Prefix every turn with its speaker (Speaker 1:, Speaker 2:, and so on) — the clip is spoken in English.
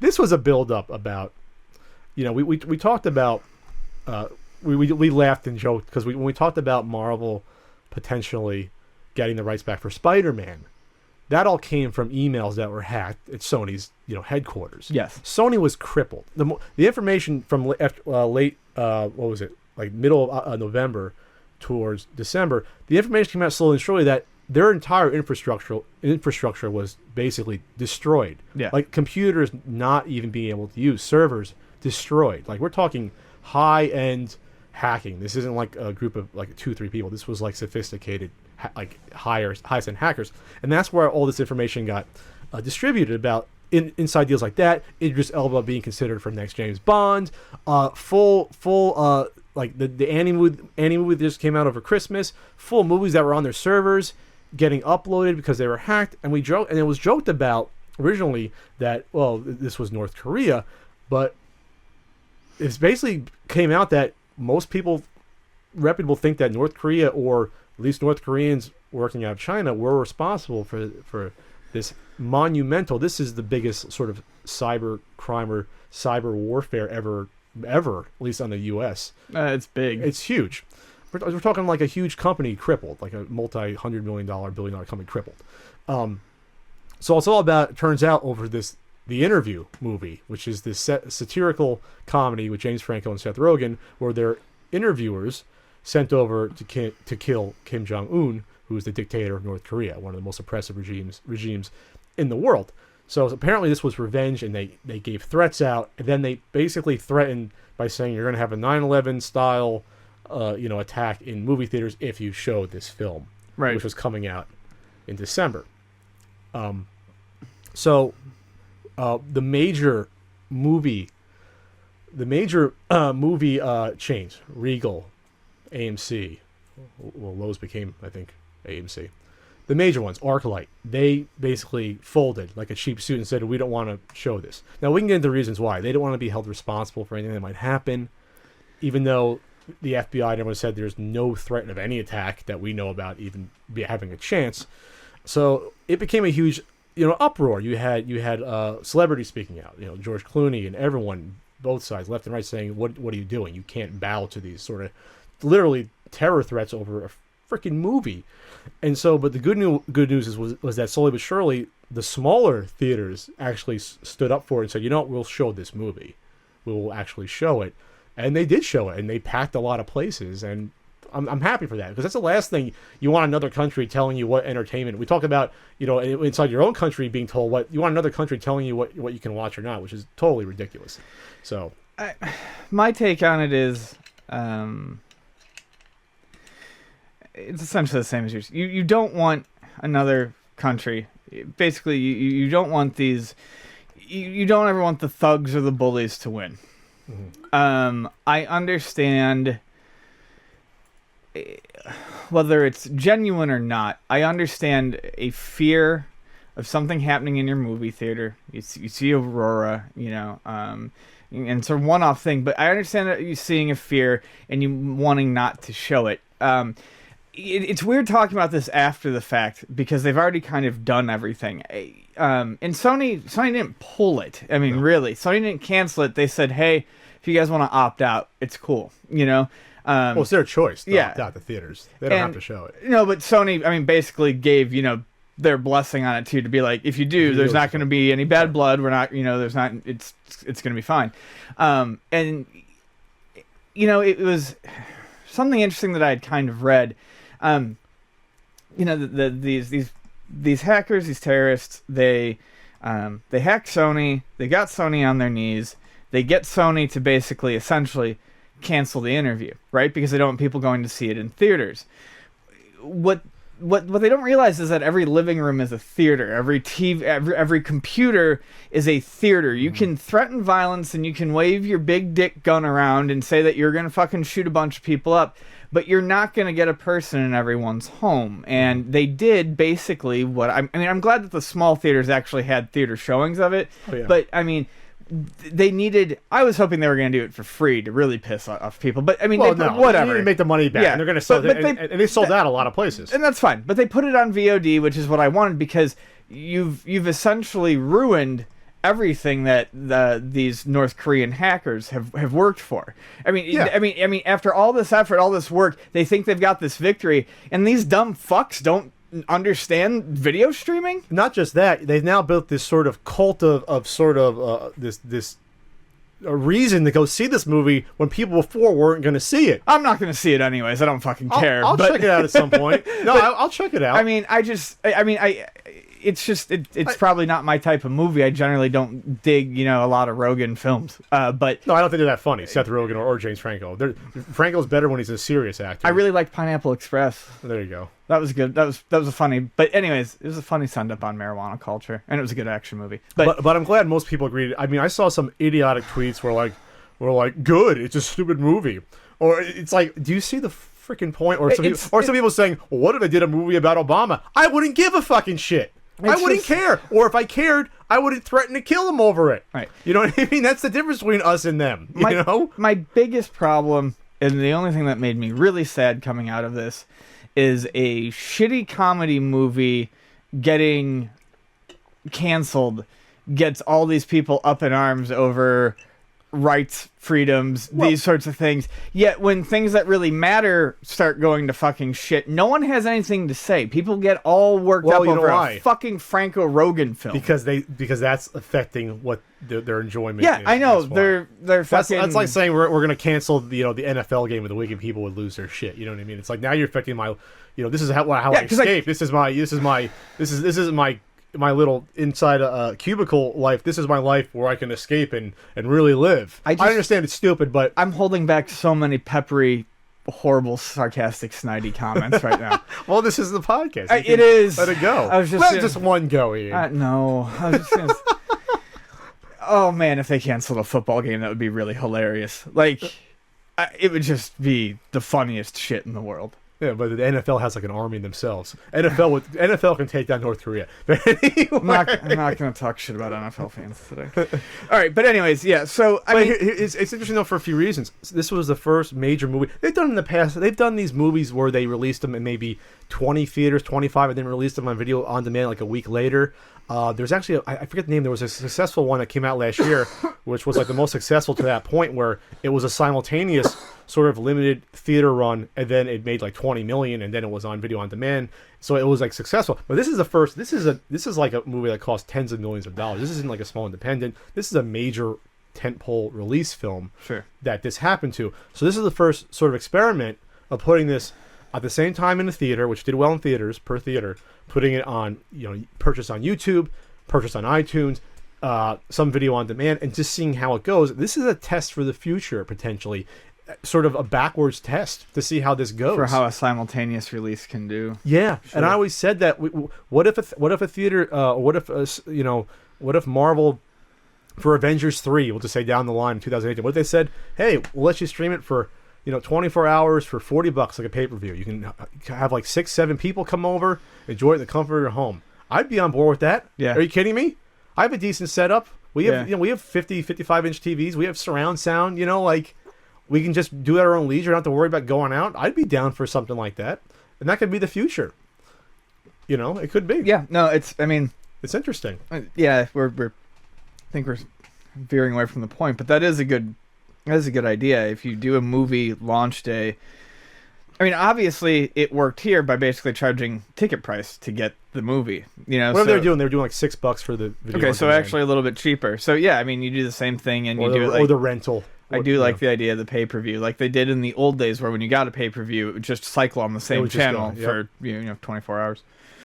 Speaker 1: this was a build-up about, we talked about, we laughed and joked because when we talked about Marvel potentially getting the rights back for Spider-Man, that all came from emails that were hacked at Sony's, headquarters.
Speaker 2: Yes.
Speaker 1: Sony was crippled. The information from late, what was it, like middle of November towards December, the information came out slowly and surely that their entire infrastructure was basically destroyed.
Speaker 2: Yeah.
Speaker 1: Like computers not even being able to use, servers destroyed. Like we're talking high-end hacking. This isn't like a group of like 2-3 people. This was like sophisticated, highest-end hackers. And that's where all this information got distributed about inside deals like that. Idris Elba being considered for next James Bond. Full like the Annie movie that just came out over Christmas. Full movies that were on their servers getting uploaded because they were hacked. And it was joked about originally that, well, this was North Korea, but it basically came out that most people, reputable, think that North Korea, or at least North Koreans working out of China, were responsible for this monumental. This is the biggest sort of cyber crime or cyber warfare ever, at least on the U.S.
Speaker 2: It's big.
Speaker 1: It's huge. We're talking like a huge company crippled, like a multi-$100 million, billion-dollar company crippled. So it's all about, it turns out, over the Interview movie, which is this satirical comedy with James Franco and Seth Rogen, where they're interviewers sent over to kill Kim Jong-un, who is the dictator of North Korea, one of the most oppressive regimes in the world. So apparently this was revenge, and they gave threats out, and then they basically threatened by saying you're going to have a 9/11 style attack in movie theaters if you show this film,
Speaker 2: right,
Speaker 1: which was coming out in December. So the major movie chains, Regal, AMC, well, Lowe's became, I think, AMC. The major ones, ArcLight, they basically folded like a cheap suit and said, we don't want to show this. Now, we can get into reasons why. They don't want to be held responsible for anything that might happen, even though the FBI and everyone said there's no threat of any attack that we know about even having a chance. So it became a huge, uproar. You had celebrities speaking out, George Clooney and everyone, both sides, left and right, saying, what are you doing? You can't bow to these sort of literally terror threats over a freaking movie. And so, but the good news was that slowly but surely the smaller theaters actually stood up for it and said, we'll show this movie. We'll actually show it. And they did show it, and they packed a lot of places, and I'm happy for that, because that's the last thing you want another country telling you what entertainment. We talk about, inside your own country being told what you want another country telling you what you can watch or not, which is totally ridiculous. So,
Speaker 2: my take on it is, it's essentially the same as yours. You don't want another country. Basically, you don't want these. You don't ever want the thugs or the bullies to win. Mm-hmm. I understand whether it's genuine or not. I understand a fear of something happening in your movie theater. You see Aurora, and it's a one-off thing. But I understand that you seeing a fear and you wanting not to show it. It's weird talking about this after the fact because they've already kind of done everything. And Sony didn't pull it. I mean, really, Sony didn't cancel it. They said, "Hey, if you guys want to opt out, it's cool." Well,
Speaker 1: it's their choice to opt out the theaters. They don't have to show it.
Speaker 2: No, but Sony, basically gave their blessing on it too, to be like, if you do, there's not going to be any bad blood. We're not, there's not. It's going to be fine. And it was something interesting that I had kind of read. These hackers, these terrorists, they hacked Sony. They got Sony on their knees. They get Sony to basically, essentially, cancel the Interview, right? Because they don't want people going to see it in theaters. What they don't realize is that every living room is a theater. Every TV, every computer is a theater. You can threaten violence and you can wave your big dick gun around and say that you're going to fucking shoot a bunch of people up, but you're not going to get a person in everyone's home. And they did basically I'm glad that the small theaters actually had theater showings of it. Oh, yeah. But I was hoping they were going to do it for free to really piss off people. But whatever.
Speaker 1: You need to make the money back. Yeah, and they're going to sell it. And they sold out a lot of places.
Speaker 2: And that's fine. But they put it on VOD, which is what I wanted, because you've essentially ruined everything that these North Korean hackers have worked for. I mean,
Speaker 1: Yeah.
Speaker 2: I mean, after all this effort, all this work, they think they've got this victory, and these dumb fucks don't understand video streaming.
Speaker 1: Not just that, they've now built this sort of cult of sort of this a reason to go see this movie when people before weren't going to see it.
Speaker 2: I'm not going to see it anyways. I don't fucking care.
Speaker 1: I'll
Speaker 2: but,
Speaker 1: check it out at some point. No, I'll check it out.
Speaker 2: I mean, it's probably not my type of movie. I generally don't dig, a lot of Rogan films. But
Speaker 1: no, I don't think they're that funny. Seth Rogen or James Franco. Franco's better when he's a serious actor.
Speaker 2: I really liked Pineapple Express.
Speaker 1: There you go.
Speaker 2: That was good. That was a funny. But anyways, it was a funny send up on marijuana culture, and it was a good action movie.
Speaker 1: But I'm glad most people agreed. I mean, I saw some idiotic tweets where like, good, it's a stupid movie, or it's like, do you see the freaking point? Or some people saying, well, what if I did a movie about Obama? I wouldn't give a fucking shit. I wouldn't care. Or if I cared, I wouldn't threaten to kill him over it.
Speaker 2: Right.
Speaker 1: You know what I mean? That's the difference between us and them. You know?
Speaker 2: My biggest problem, and the only thing that made me really sad coming out of this, is a shitty comedy movie getting canceled gets all these people up in arms over rights, freedoms, these sorts of things. Yet when things that really matter start going to fucking shit, no one has anything to say. People get all worked up over a fucking Franco Rogan film
Speaker 1: because that's affecting what their enjoyment.
Speaker 2: Yeah,
Speaker 1: is.
Speaker 2: I know they're fucking.
Speaker 1: That's like saying we're gonna cancel the NFL game of the week and people would lose their shit. You know what I mean? It's like now you're affecting my. This is how I escape. This is my little inside cubicle life. This is my life where I can escape and really live. I understand it's stupid, but
Speaker 2: I'm holding back so many peppery, horrible, sarcastic, snidey comments right now.
Speaker 1: Well, this is the podcast.
Speaker 2: It is.
Speaker 1: Let it go.
Speaker 2: I was just
Speaker 1: just one go, Ian.
Speaker 2: No, I was just gonna. Oh man, if they canceled a football game, that would be really hilarious. Like, it would just be the funniest shit in the world.
Speaker 1: Yeah, but the NFL has like an army themselves. NFL can take down North Korea. But anyway.
Speaker 2: I'm not going to talk shit about NFL fans today. All right, but anyways, yeah. So
Speaker 1: it's interesting though for a few reasons. This was the first major movie they've done in the past. They've done these movies where they released them in maybe 20 theaters, 25, and then released them on video on demand like a week later. There's actually I forget the name. There was a successful one that came out last year, which was like the most successful to that point, where it was a simultaneous sort of limited theater run, and then it made like 20 million, and then it was on video on demand. So it was like successful. But this is the first. This is like a movie that cost tens of millions of dollars. This isn't like a small independent. This is a major tentpole release film.
Speaker 2: Sure. That
Speaker 1: this happened to. So this is the first sort of experiment of putting this at the same time in the theater, which did well in theaters per theater, putting it on, purchase on YouTube, purchase on iTunes, some video on demand, and just seeing how it goes. This is a test for the future, potentially, sort of a backwards test to see how this goes.
Speaker 2: For how a simultaneous release can do.
Speaker 1: Yeah, sure. And I always said that. What if a theater? What if Marvel, for Avengers 3, we'll just say down the line in 2018, what if they said, hey, we'll let you stream it for 24 hours for $40 like a pay-per-view. You can have like 6-7 people come over, enjoy it in the comfort of your home. I'd be on board with that.
Speaker 2: Yeah.
Speaker 1: Are you kidding me? I have a decent setup. We have we have 55 inch TVs. We have surround sound. We can just do it at our own leisure. Don't have to worry about going out. I'd be down for something like that, and that could be the future. It could be.
Speaker 2: Yeah. No, it's
Speaker 1: interesting.
Speaker 2: Yeah, I think we're veering away from the point, but that is a good idea. If you do a movie launch day, obviously it worked here by basically charging ticket price to get the movie.
Speaker 1: What they're doing? They're doing like $6 for the video.
Speaker 2: Okay, so actually a little bit cheaper. So yeah, you do the same thing, and
Speaker 1: or the rental.
Speaker 2: I do like the idea of the pay-per-view, like they did in the old days, where when you got a pay-per-view, it would just cycle on the same channel for 24 hours.